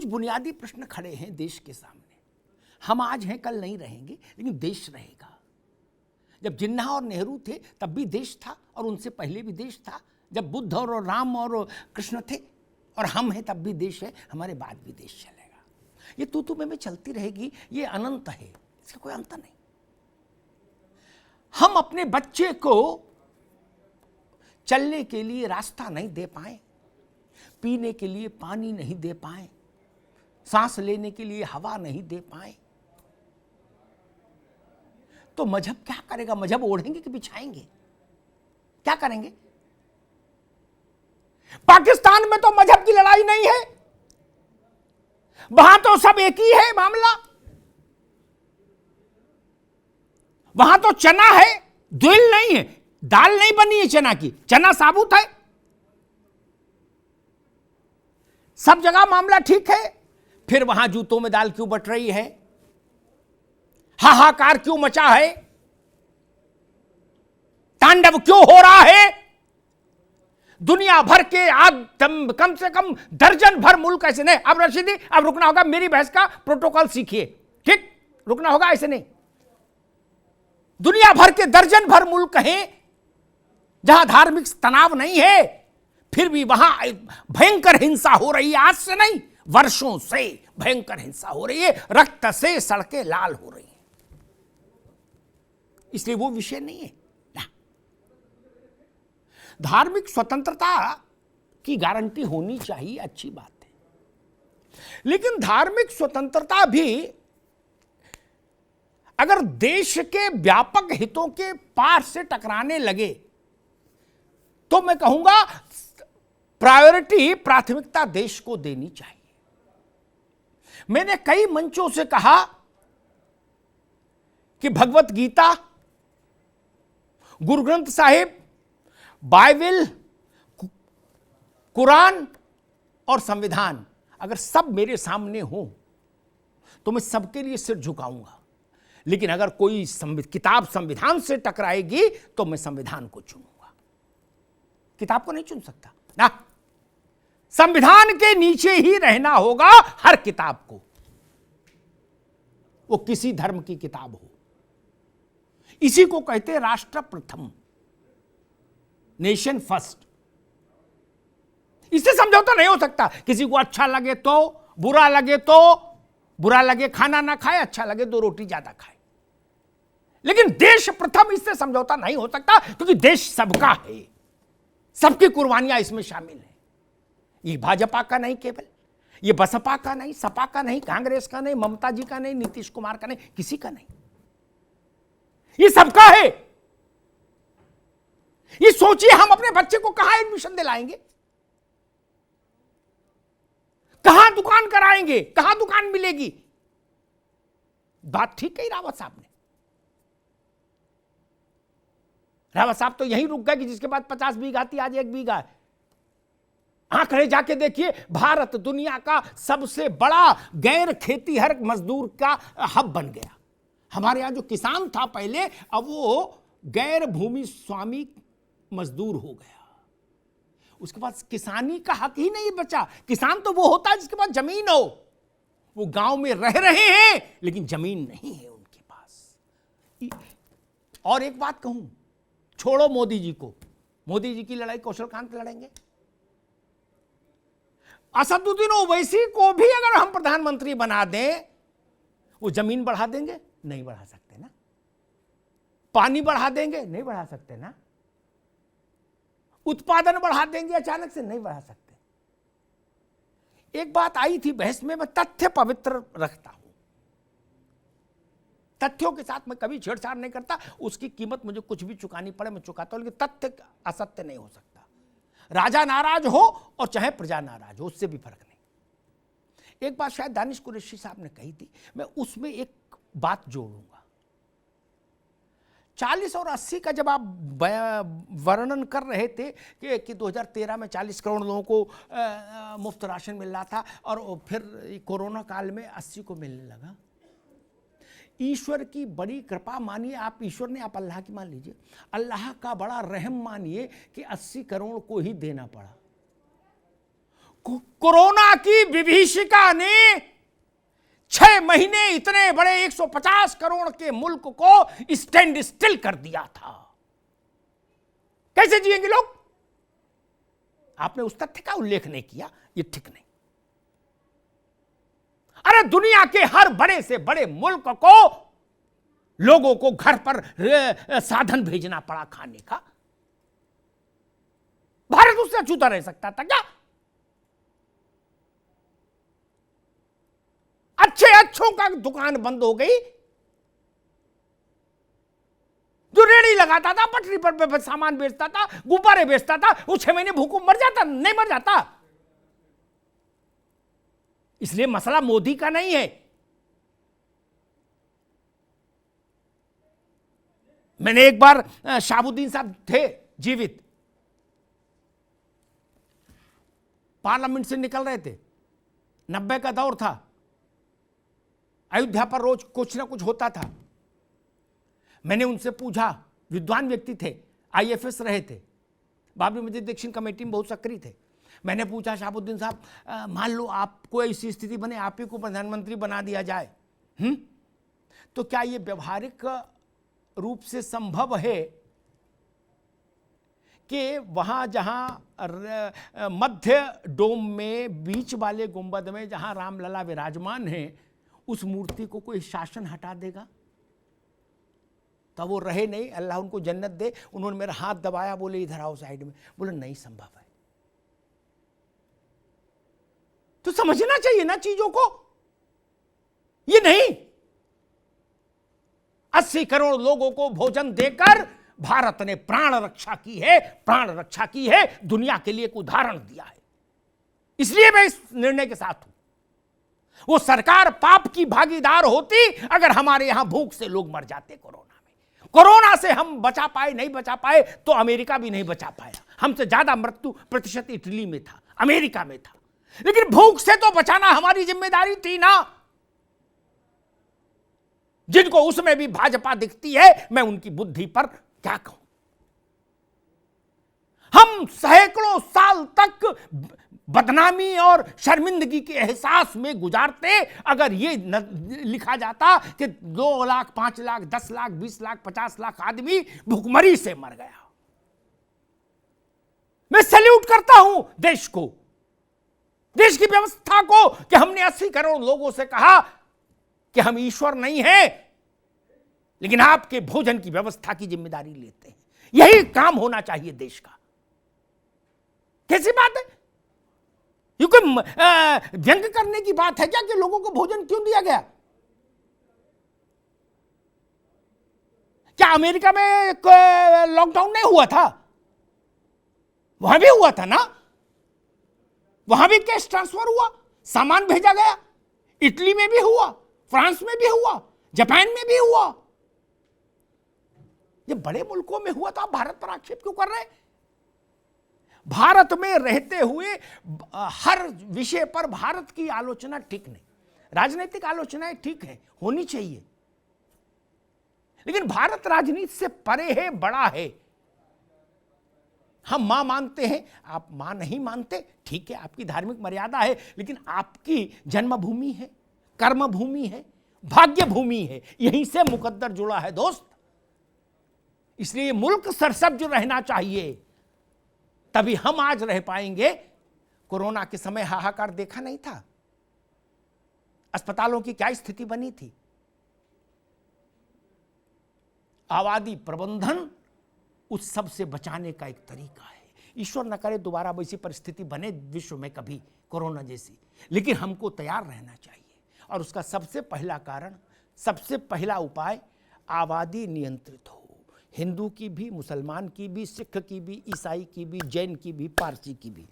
कुछ बुनियादी प्रश्न खड़े हैं देश के सामने। हम आज हैं, कल नहीं रहेंगे, लेकिन देश रहेगा। जब जिन्ना और नेहरू थे तब भी देश था, और उनसे पहले भी देश था। जब बुद्ध और राम और कृष्ण थे, और हम हैं तब भी देश है, हमारे बाद भी देश चलेगा। ये तू में चलती रहेगी, ये अनंत है, इसका कोई अंत नहीं। हम अपने बच्चे को चलने के लिए रास्ता नहीं दे पाए, पीने के लिए पानी नहीं दे पाए, सांस लेने के लिए हवा नहीं दे पाए, तो मजहब क्या करेगा? मजहब ओढ़ेंगे कि बिछाएंगे? क्या करेंगे? पाकिस्तान में तो मजहब की लड़ाई नहीं है, वहां तो सब एक ही है मामला। वहां तो चना है, दुल नहीं है, दाल नहीं बनी है चना की, चना साबुत है। सब जगह मामला ठीक है। फिर वहां जूतों में दाल क्यों बट रही है? हाहाकार क्यों मचा है? तांडव क्यों हो रहा है? दुनिया भर के कम से कम दर्जन भर मुल्क ऐसे नहीं। अब रशीदी, अब रुकना होगा, मेरी बहस का प्रोटोकॉल सीखिए, ठीक? रुकना होगा, ऐसे नहीं। दुनिया भर के दर्जन भर मुल्क हैं जहां धार्मिक तनाव नहीं है, फिर भी वहां भयंकर हिंसा हो रही है। आज से नहीं, वर्षों से भयंकर हिंसा हो रही है, रक्त से सड़कें लाल हो रही हैं। इसलिए वो विषय नहीं है ना। धार्मिक स्वतंत्रता की गारंटी होनी चाहिए, अच्छी बात है, लेकिन धार्मिक स्वतंत्रता भी अगर देश के व्यापक हितों के पार से टकराने लगे तो मैं कहूंगा प्राथमिकता देश को देनी चाहिए। मैंने कई मंचों से कहा कि भगवत गीता, गुरु ग्रंथ साहिब, बाइबल, कुरान और संविधान अगर सब मेरे सामने हो तो मैं सबके लिए सिर झुकाऊंगा, लेकिन अगर कोई किताब संविधान से टकराएगी तो मैं संविधान को चुनूंगा, किताब को नहीं चुन सकता ना। संविधान के नीचे ही रहना होगा हर किताब को, वो किसी धर्म की किताब हो। इसी को कहते हैं राष्ट्र प्रथम, नेशन फर्स्ट। इससे समझौता नहीं हो सकता। किसी को अच्छा लगे तो, बुरा लगे तो, बुरा लगे खाना ना खाए, अच्छा लगे 2 रोटी ज्यादा खाए, लेकिन देश प्रथम, इससे समझौता नहीं हो सकता, क्योंकि देश सबका है, सबकी कुर्बानियां इसमें शामिल है। ये भाजपा का नहीं, केवल ये बसपा का नहीं, सपा का नहीं, कांग्रेस का नहीं, ममता जी का नहीं, नीतीश कुमार का नहीं, किसी का नहीं, ये सबका है। ये सोचिए, हम अपने बच्चे को कहां एडमिशन दिलाएंगे, कहां दुकान कराएंगे, कहां दुकान मिलेगी? बात ठीक है रावत साहब ने। रावत साहब तो यहीं रुक गए कि जिसके बाद 50 बीघा थी आज 1 बीघा है। आंकड़े जाके देखिए, भारत दुनिया का सबसे बड़ा गैर खेतीहर मजदूर का हब बन गया। हमारे यहां जो किसान था पहले, अब वो गैर भूमि स्वामी मजदूर हो गया। उसके पास किसानी का हक ही नहीं बचा। किसान तो वो होता है जिसके पास जमीन हो। वो गांव में रह रहे हैं लेकिन जमीन नहीं है उनके पास। और एक बात कहूं, छोड़ो मोदी जी को, मोदी जी की लड़ाई कौशल कांत लड़ेंगे। असदुद्दीन ओवैसी को भी अगर हम प्रधानमंत्री बना दें, वो जमीन बढ़ा देंगे? नहीं बढ़ा सकते ना। पानी बढ़ा देंगे? नहीं बढ़ा सकते ना। उत्पादन बढ़ा देंगे अचानक से? नहीं बढ़ा सकते। एक बात आई थी बहस में, मैं तथ्य पवित्र रखता हूं, तथ्यों के साथ मैं कभी छेड़छाड़ नहीं करता। उसकी कीमत मुझे कुछ भी चुकानी पड़े मैं चुकाता हूं, लेकिन तथ्य असत्य नहीं हो सकता। राजा नाराज हो और चाहे प्रजा नाराज हो, उससे भी फर्क नहीं। एक बात शायद दानिश कुरैशी साहब ने कही थी, मैं उसमें एक बात जोड़ूंगा। 40 और 80 का जब आप वर्णन कर रहे थे कि 2013 में 40 करोड़ लोगों को मुफ्त राशन मिल रहा था और फिर कोरोना काल में 80 को मिलने लगा। ईश्वर की बड़ी कृपा मानिए, आप ईश्वर ने, आप अल्लाह की मान लीजिए, अल्लाह का बड़ा रहम मानिए कि 80 करोड़ को ही देना पड़ा। कोरोना की विभीषिका ने 6 महीने इतने बड़े 150 करोड़ के मुल्क को स्टैंड स्टिल कर दिया था। कैसे जिएंगे लोग? आपने उस तथ्य का उल्लेख नहीं किया, ये ठीक नहीं। अरे दुनिया के हर बड़े से बड़े मुल्क को लोगों को घर पर साधन भेजना पड़ा खाने का। भारत उससे अछूता रह सकता था क्या? अच्छों का दुकान बंद हो गई। जो रेड़ी लगाता था, पटरी पर सामान बेचता था, गुब्बारे बेचता था, वो 6 महीने भूखों मर जाता? नहीं मर जाता। इसलिए मसला मोदी का नहीं है। मैंने एक बार शहाबुद्दीन साहब थे जीवित, पार्लियामेंट से निकल रहे थे, 90 का दौर था, अयोध्या पर रोज कुछ ना कुछ होता था। मैंने उनसे पूछा, विद्वान व्यक्ति थे, आईएफएस रहे थे, बाबरी मस्जिद दक्षिण कमेटी में बहुत सक्रिय थे। मैंने पूछा, शहाबुद्दीन साहब, मान लो आपको ऐसी स्थिति बने, आप ही को प्रधानमंत्री बना दिया जाए, तो क्या ये व्यवहारिक रूप से संभव है कि वहां जहां मध्य डोम में बीच वाले गुंबद में जहां रामलला विराजमान है, उस मूर्ति को कोई शासन हटा देगा? तब वो रहे नहीं, अल्लाह उनको जन्नत दे। उन्होंने मेरा हाथ दबाया, बोले इधर आओ साइड में। बोले नहीं संभव है। तो समझना चाहिए ना चीजों को। ये नहीं, 80 करोड़ लोगों को भोजन देकर भारत ने प्राण रक्षा की है, प्राण रक्षा की है, दुनिया के लिए एक उदाहरण दिया है। इसलिए मैं इस निर्णय के साथ हूं। वो सरकार पाप की भागीदार होती अगर हमारे यहां भूख से लोग मर जाते कोरोना में। कोरोना से हम बचा पाए, नहीं बचा पाए तो अमेरिका भी नहीं बचा पाया। हमसे ज्यादा मृत्यु प्रतिशत इटली में था, अमेरिका में था, लेकिन भूख से तो बचाना हमारी जिम्मेदारी थी ना। जिनको उसमें भी भाजपा दिखती है, मैं उनकी बुद्धि पर क्या कहूं। हम सैकड़ों साल तक बदनामी और शर्मिंदगी के एहसास में गुजारते अगर ये लिखा जाता कि 2 लाख, 5 लाख, 10 लाख, 20 लाख, 50 लाख आदमी भूखमरी से मर गया। मैं सैल्यूट करता हूं देश को, देश की व्यवस्था को, कि हमने 80 करोड़ लोगों से कहा कि हम ईश्वर नहीं हैं, लेकिन आपके भोजन की व्यवस्था की जिम्मेदारी लेते हैं। यही काम होना चाहिए देश का। कैसी बात है? ये कोई व्यंग करने की बात है क्या कि लोगों को भोजन क्यों दिया गया? क्या अमेरिका में लॉकडाउन नहीं हुआ था? वहां भी हुआ था ना, वहां भी कैश ट्रांसफर हुआ, सामान भेजा गया। इटली में भी हुआ, फ्रांस में भी हुआ, जापान में भी हुआ। ये बड़े मुल्कों में हुआ तो आप भारत पर आक्षेप क्यों कर रहे हैं? भारत में रहते हुए हर विषय पर भारत की आलोचना ठीक नहीं। राजनीतिक आलोचनाएं ठीक है, होनी चाहिए, लेकिन भारत राजनीति से परे है, बड़ा है। हम मां मानते हैं, आप मां नहीं मानते, ठीक है, आपकी धार्मिक मर्यादा है, लेकिन आपकी जन्मभूमि है, कर्मभूमि है, भाग्य भूमि है, यहीं से मुकद्दर जुड़ा है दोस्त। इसलिए मुल्क सरसब्ज रहना चाहिए, तभी हम आज रह पाएंगे। कोरोना के समय हाहाकार देखा नहीं था, अस्पतालों की क्या स्थिति बनी थी। आबादी प्रबंधन उस सब से बचाने का एक तरीका है। ईश्वर न करे दोबारा वैसी परिस्थिति बने विश्व में कभी कोरोना जैसी, लेकिन हमको तैयार रहना चाहिए। और उसका सबसे पहला कारण, सबसे पहला उपाय, आबादी नियंत्रित हो। हिंदू की भी, मुसलमान की भी, सिख की भी, ईसाई की भी, जैन की भी, पारसी की भी।